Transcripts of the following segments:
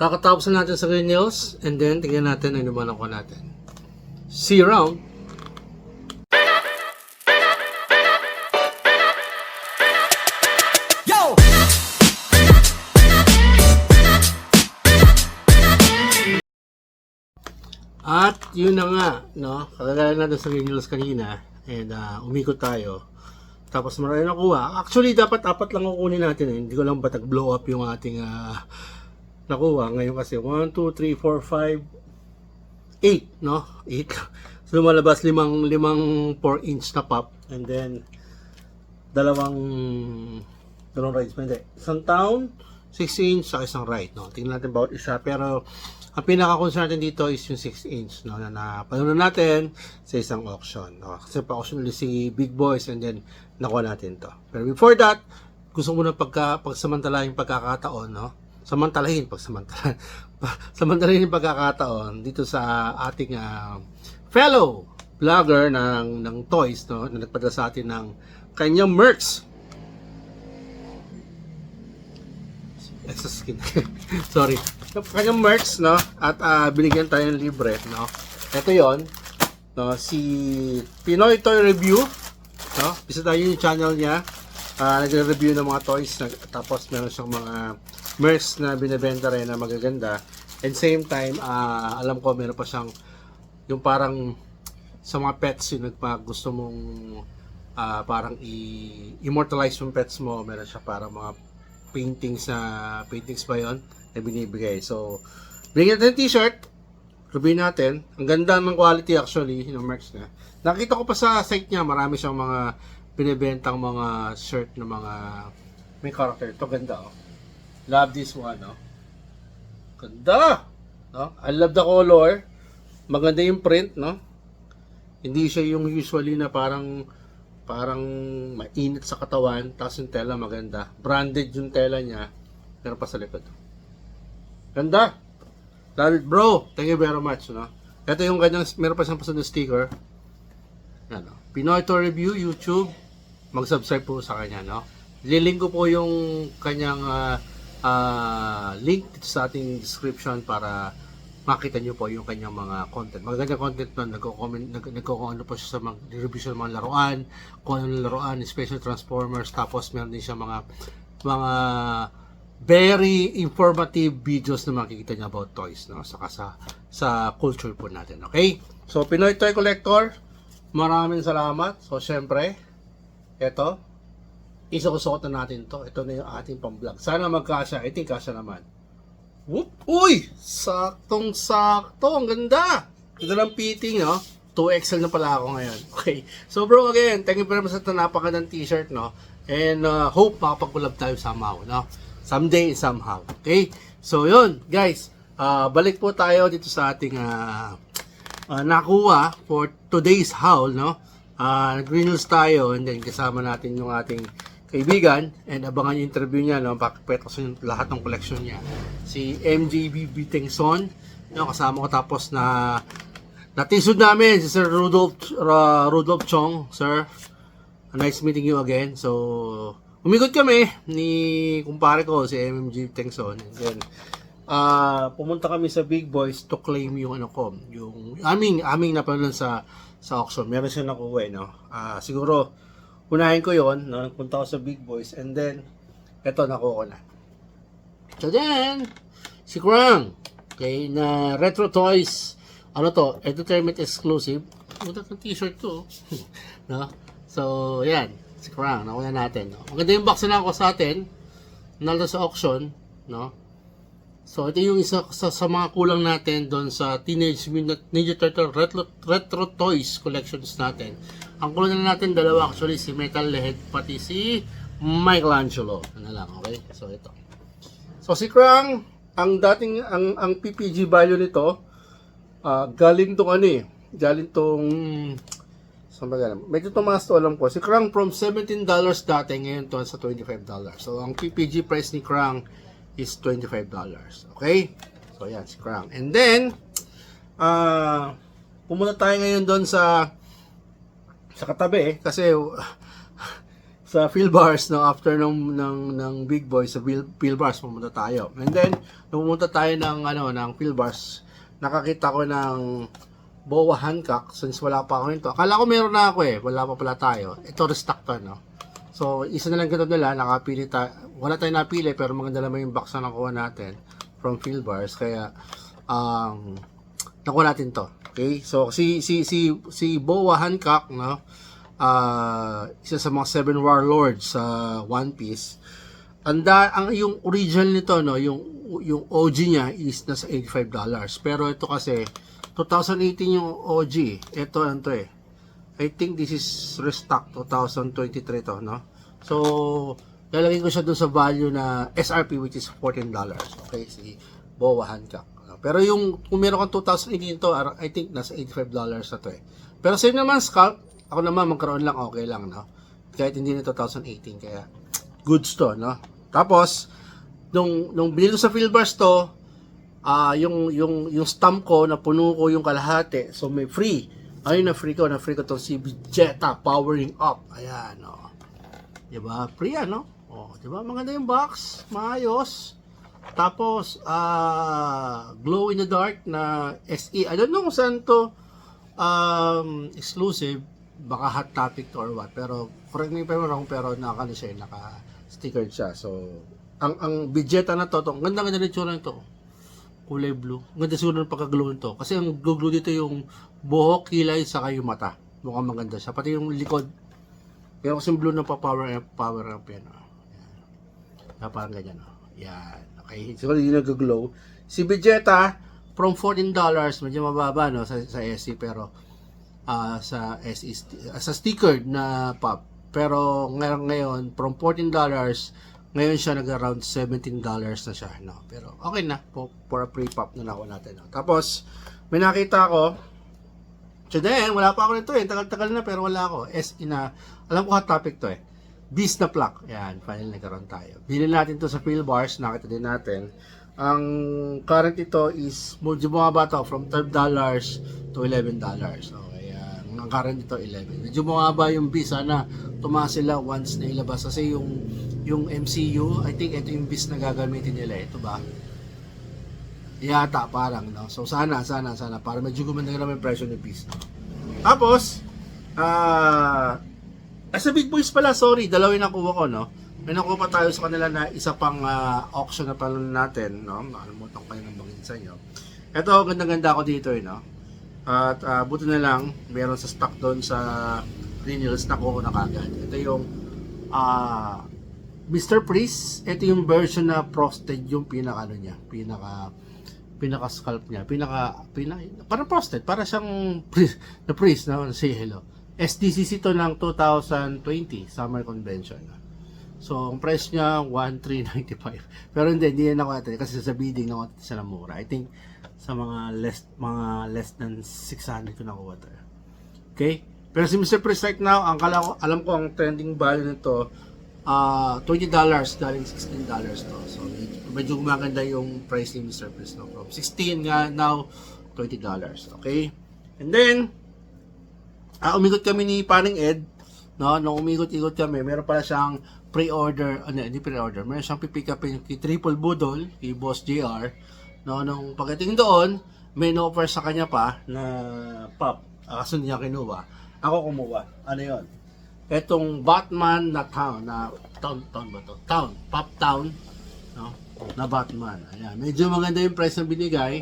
Kakatapos na natin sa Green Hills, and then tingnan natin ano naman ako natin. See you around! Yo! At yun na nga, no? Kagaya natin sa Green Hills kanina, and umikot tayo. Tapos marami nakuha. Actually, dapat apat lang kukunin natin. Hindi ko lang ba blow up yung ating nakuha. Ngayon kasi 1, 2, 3, 4, 5, 8, no? 8. So lumalabas limang 4-inch na pop. And then, dalawang rides pa. Hindi. Isang town, 6-inch, sa isang ride, no? Tingnan natin bawat isa. Pero, ang pinaka-concern natin dito is yung 6-inch, no? Na panunan natin sa isang auction, no? Kasi pa-auction ulit si Big Boys and then nakuha natin to. Pero before that, gusto ko muna pagsamantalahin yung pagkakataon, no? Samantalahin yung pagkakataon dito sa ating fellow vlogger ng toys, no? Na nagpadala sa atin ng kanyang merch. Extra skin. Sorry. Kanyang merch, no? At binigyan tayo ng libre, no? Ito yon, no? Si Pinoy Toy Review, no? Isa tayo yung channel niya. Nagre-review ng mga toys. Tapos meron siyang mga merch na binibenta rin na magaganda. And same time, alam ko meron pa siyang yung parang sa mga pets yung gusto mong parang immortalize yung pets mo. Meron siya parang mga paintings ba yun na binibigay. So, bigyan natin yung t-shirt. Review natin. Ang ganda ng quality actually, yung merch niya. Nakita ko pa sa site niya, marami siyang mga binibentang mga shirt na mga may character. Ito ganda, oh. Love this one, oh. Ganda! No? I love the color. Maganda yung print, no? Hindi siya yung usually na parang mainit sa katawan, tapos yung tela maganda. Branded yung tela niya, pero pa sa likod. Ganda! Love it, bro! Thank you very much, no? Ito yung kanyang, meron pa siyang pasunod sticker. Ano, Pinoy Toy Review, YouTube. Mag-subscribe po sa kanya, no? Lilink ko po yung kanyang link dito sa ating description para makita nyo po yung kanyang mga content. Magaganda content nun, nagko-comment po siya sa mga review sa mga laruan, kung ano laruan, special Transformers, tapos meron din siya mga very informative videos na makikita niya about toys, no? Saka sa culture po natin, okay? So, Pinoy Toy Collector, maraming salamat. So, syempre, eto, isukusot na natin to. Ito na yung ating pang-vlog. Sana magkasya. I think kasya naman. Whoop! Uy! Saktong-sakto. Ang ganda! Ganda ng fitting, no? 2XL na pala ako ngayon. Okay. So, bro, again, thank you very much sa napakagandang t-shirt, no? And hope makapag-collab tayo somehow, no? Someday, somehow. Okay? So, yun, guys. Balik po tayo dito sa ating nakuha for today's haul, no? Green Hills tayo, and then kasama natin yung ating kaibigan, and abangan yung interview niya, no? Pakipet ko sa lahat ng collection niya. Si MJB Bitengson, no? Kasama ko, tapos natisod namin si Sir Rudolph Chong. Sir, nice meeting you again. So, umikot kami ni kumpare ko, si MMG Bitengson, and then pumunta kami sa Big Boys to claim yung yung aming napanood sa auction. Meron siya nakuha, no? Siguro unahin ko yon, no? Nagpunta ako sa Big Boys, and then eto, nakuha ko na. So then, si Krang, okay, na Retro Toys, entertainment exclusive. Punta ng t-shirt to, no? So, yan, si Krang, nakuha natin, no? Maganda yung box na ako sa atin, nalito sa auction, no? So, ito yung isa sa mga kulang natin doon sa Teenage Mutant Ninja Turtle Retro Toys collections natin. Ang kulang na natin dalawa, actually, si Metalhead pati si Michelangelo. Ano lang, okay? So, ito. So, si Krang, ang PPG value nito, galing tong saan ba galing? Medyo tumaas to, alam ko. Si Krang from $17 dati, ngayon to sa $25. So, ang PPG price ni Krang is $25. Okay? So, yan, si Krang. And then, pumunta tayo ngayon doon sa katabi, kasi sa Philbars, no, after ng Big Boy sa Philbars pumunta tayo. And then nung pumunta tayo ng Philbars, nakakita ko ng boa Hancock since wala pa ako nito. Akala ko meron na ako wala pa pala tayo. Ito restock to, no. So isa na lang ganito nila, nakapili tayo. Wala tayong napili pero maganda naman yung box na nakuha natin from Philbars, kaya nakuha natin to. Okay? So si boa Hancock, no, isa sa mga 7 warlords sa One Piece. Yung original nito, no, yung OG niya is nasa $85. Pero ito kasi 2018 yung OG. Ito I think this is restock 2023 to, no. So lalagay ko siya dun sa value na SRP, which is $14. Okay, si boa Hancock. Pero kung meron kang 2018 to, I think nasa $85 na to Pero same naman scalp. Ako naman, magkaroon lang, okay lang, no? Kahit hindi na 2018, kaya goods to, no? Tapos, nung binili ko sa Philbars to, yung stamp ko, napuno ko yung kalahati, so may free. Ayun, na-free ko to si Vegeta, powering up. Ayan, no? Diba? Free yan, no? Oh, diba? Maganda yung box, maayos. Tapos, glow in the dark na SE. I don't know kung saan to exclusive. Baka hot topic to or what, pero correct me if I'm wrong, pero naka-stickered siya. So ang Vegeta na to, ganda-ganda ng tsura nito, kulay blue. Ganda siguro ng pagka-glow nito kasi ang glue dito yung buhok, kilay, saka yung mata. Mukhang maganda siya, pati yung likod. Pero kasi yung blue na power up yan. Yan. Parang ganyan. Yan. Okay, so hindi nag-glow. Si Vegeta from $14, medyo mababa, no, sa SC, pero sa SE sa stickered na pop, pero ngayon from $14 ngayon siya nag-around $17 na siya, no. Pero okay na for a pre-pop na nakuha natin, no. Tapos may nakita ko today, wala pa ako nito tagal-tagal na, pero wala ako SE na, alam ko hot topic to Beast na Pluck. Yan, finally nagkaroon tayo. Bilhin natin to sa Philbars, nakita din natin. Ang current ito is medyo bumaba to from $12 to $11. Ang current dito 11. Medyo bumaba yung Beast, sana tumaas sila once na ilabas kasi yung MCU, I think ito yung Beast na gagamitin nila, ito ba? Yata parang, no. So sana para medyo gumanda naman yung presyo ng Beast, no? Tapos sa Big Boys pala, sorry, dalawa yung nakuha ko, no. May nakuha pa tayo sa kanila na isa pang auction na pala natin, no. Nakalimutan ko kayo ng bangin sa inyo. Ito, ganda-ganda ako dito, no. At buti na lang meron sa stock doon sa Renewals, nakuha ko na kagad. Ito yung Mr. Priest. Ito yung version na frosted, yung pinaka scalp niya, parang frosted, para siyang na priest, no? Say hello. SDCC to ng 2020 Summer Convention. So ang price niya 1,395. Pero hindi yan ako natin kasi sa bidding na sa mura. I think sa mga less than 600 ko nakuha to. Okay? Pero si Mr. Priest right now, alam ko ang trending value nito $20 galing $16 to. So medyo gumaganda yung price ni Mr. Priest, no? From 16 nga now $20. Okay? And then umikot kami ni Paring Ed, no? Nung umikot-ikot kami, meron pala siyang pre-order, hindi pre-order, meron siyang pipick up yung Triple Budol, kay Boss JR, no? Nung pagdating doon, may no-offer sa kanya pa na pop. Kaso niya kinuha. Ako kumuha. Ano yon? Etong Batman na town, Pop Town, no? Na Batman. Ayan. Medyo maganda yung price na binigay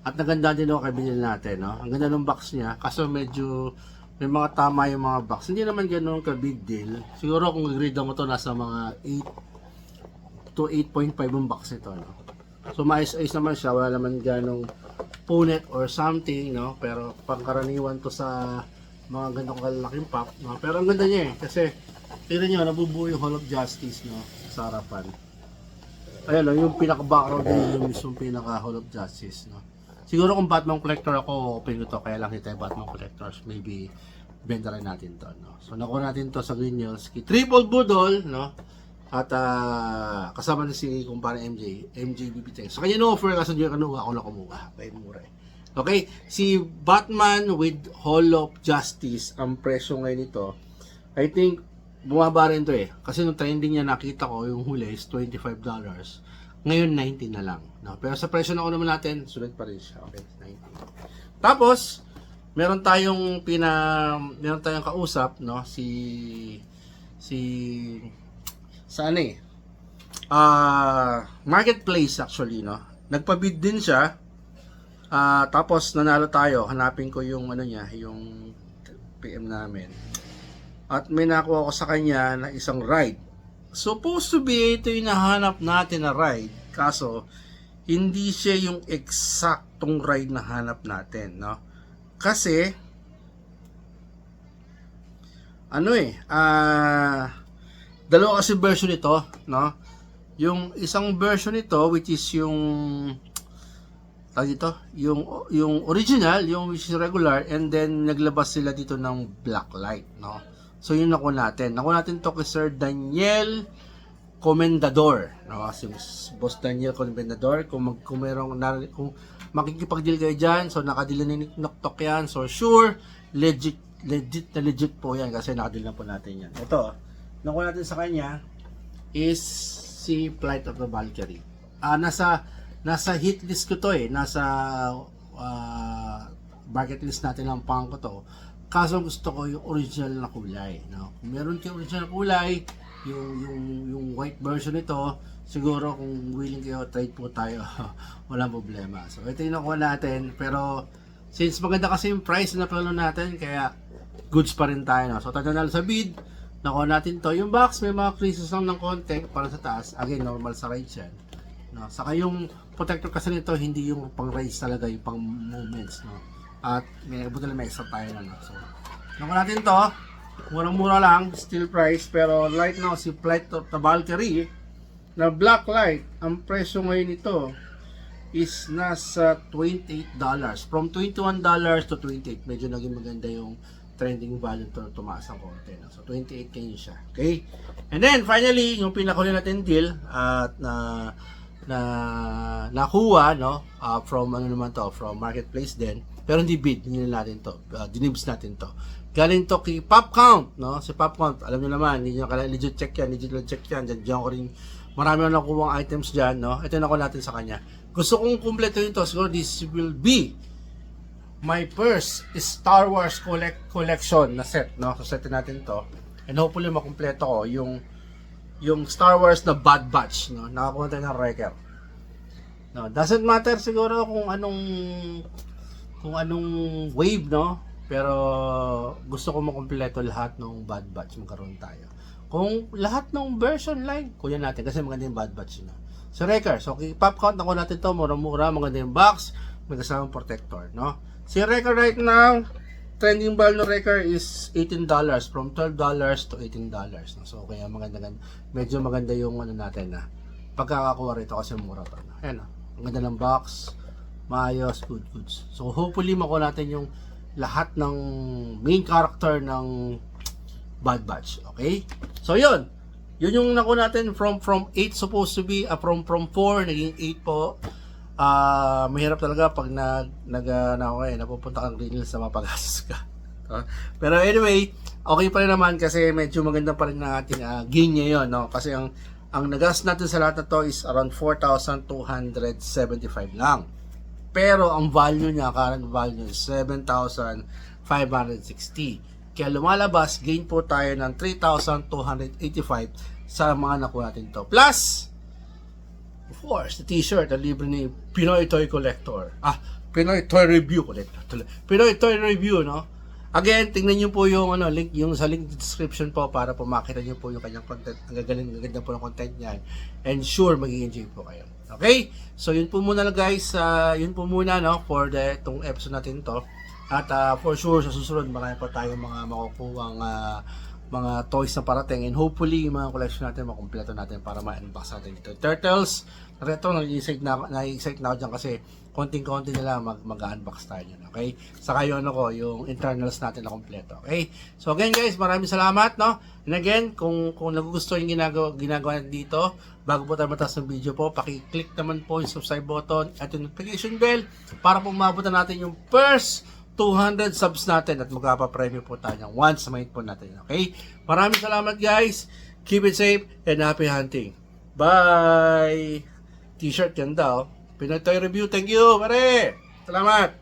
at naganda din ako kay binili natin, no? Ang ganda ng box niya, kaso medyo may mga tama yung mga box. Hindi naman ganoon ka big deal. Siguro kung i-grade mo to, nasa mga 8 to 8.5 yung box nito, no? So maayos-ayos naman siya, wala naman ganong punit or something, no? Pero pangkaraniwan to sa mga ganong kalaking pop, no? Pero ang ganda niya kasi tignan niyo, nabubuo yung Hall of Justice, no? Sa harapan. Ayan, no? Yung pinaka-background din yung mismong pinaka-Hall of Justice, no? Siguro kung Batman collector ako, open ko to, kaya lang hindi tayo Batman collectors, maybe benta rin natin to, no? So nakuha natin to sa Green Hills, Triple Budol, no? At kasama na si kumpare MJ BB10. So kanya no offer, kasi hindi kanuha, ako na kumuha, kaya mura Okay, si Batman with Hall of Justice, ang presyo ngayon nito, I think bumaba rin to eh. Kasi nung trending niya nakita ko, yung huli is $25. Ngayon, 19 na lang. No? Pero sa presyo na naman natin, sulit pa rin siya. Okay, 19. Tapos, meron tayong kausap, no? Saan eh? Marketplace actually, no? Nagpa-bid din siya. Tapos nanalo tayo. Hanapin ko yung yung PM namin. At may nakuha ko sa kanya na isang ride. Supposed to be ito yung nahanap natin na ride. Kaso, hindi siya yung eksaktong ride na hanap natin, no? Kasi, dalawa kasi version nito, no? Yung isang version nito, which is yung, yung original, yung which is regular, and then naglabas sila dito ng black light, no? So, yun nakuha natin. Nakuha natin to kay Sir Daniel Comendador. No? Si Boss Daniel Comendador. Kung makikipag-deal kayo dyan, so nakadila ni Noktok yan. So, sure, legit po yan kasi nakadil na po natin yan. Ito, nakuha natin sa kanya is si Flight of the Valkyrie. Nasa hit list ko to eh. Nasa bucket list natin ng pang ko to. Kaso gusto ko yung original na kulay, no? Kung meron kayong original na kulay, yung white version nito, siguro kung willing kayo, trade po tayo. Walang problema. So, ito yung nakuha natin. Pero, since maganda kasi yung price na plano natin, kaya goods pa rin tayo, no? So, tatanal sa bid, nakuha natin to. Yung box, may mga creases lang ng konti para sa taas. Again, normal sa rides yan. No? Saka yung protector kasi nito, hindi yung pang rides talaga, yung pang movements, no? At may extra tayo na, no? So, nakuha natin to. Murang-mura lang, still price. Pero right now, si Flight of the Valkyrie na black light, ang presyo ngayon nito is nasa $28. From $21 to $28. Medyo naging maganda yung trending value to, tumaas ang konti, no? So, 28 kayo siya. Okay? And then, finally, yung pinakuli natin deal at nakuha, no? From from marketplace din. Pero hindi bid, natin to. Dinibs natin to. Galing to kay Pop Count, no? Si Pop Count, alam niyo naman, hindi niyo kailangan legit check yan. Diyan ko rin, marami na nakuha items diyan, no? Ito na ko natin sa kanya. Gusto kong kumpleto ito. Siguro this will be my first Star Wars collection na set, no? So, setin natin to. And hopefully, makumpleto ko yung Star Wars na Bad Batch, no? Nakakuha tayo ng Wrecker. No, doesn't matter siguro kung anong wave, no? Pero gusto ko makumpleto lahat ng Bad Batch, magkaroon tayo. Kung lahat ng version line, kuya natin kasi maganda yung Bad Batch na. So, Wrecker. So, pop count na ko natin to, mura-mura, maganda yung box, may kasamang protector, no? Si Wrecker right now, trending value ng Wrecker is $18 from $12 to $18, no? So, kaya medyo maganda yung natin na pagkakakuha rito kasi mura to, no? Ayan, no? Ang ganda ng box, maayos, goods. So, hopefully, makuha natin yung lahat ng main character ng Bad Batch. Okay? So, yun. Yun yung nakuha natin from 8 supposed to be, from 4, naging 8 po. Mahirap talaga pag napupunta kang Green Hills na mapagastos ka. Pero anyway, okay pa rin naman kasi medyo maganda pa rin ng ating gain ngayon, no? Kasi ang nagas natin sa lahat na to is around 4,275 lang. Pero ang value niya, current value is 7,560. Kaya lumalabas, gain po tayo ng 3,285 sa mga nakuha natin to. Plus, of course, the t-shirt, na libre ni Pinoy Toy Collector. Pinoy Toy Review Collector. Pinoy Toy Review, no? Again, tingnan nyo po yung link, yung sa link description po para po makita nyo po yung kanyang content. Ang gaganda po ng content niyan. And sure, mag-enjoy po kayo. Okay? So, yun po muna lang guys. Yun po muna, no? For itong episode natin to. At for sure, sa susunod, marami pa tayong mga makukuhang mga toys na parating. And hopefully, yung mga collection natin, makumpleto natin para ma-unbox natin dito. Turtles, retro, na-excite na ako dyan kasi konting-konti na lang mag-unbox tayo dyan. Okay? Saka yung yung internals natin na kompleto. Okay? So again guys, maraming salamat, no? And again, kung nagugustuhan yung ginagawa natin dito, bago po tayo matas ng video po, paki-click naman po yung subscribe button at yung notification bell para po mabutan natin yung first 200 subs natin at magpapapremyo po tayo ng once mahit po natin. Okay? Maraming salamat guys. Keep it safe and happy hunting. Bye! T-shirt ganda oh. Pinoy Toy Review. Thank you, pare! Salamat!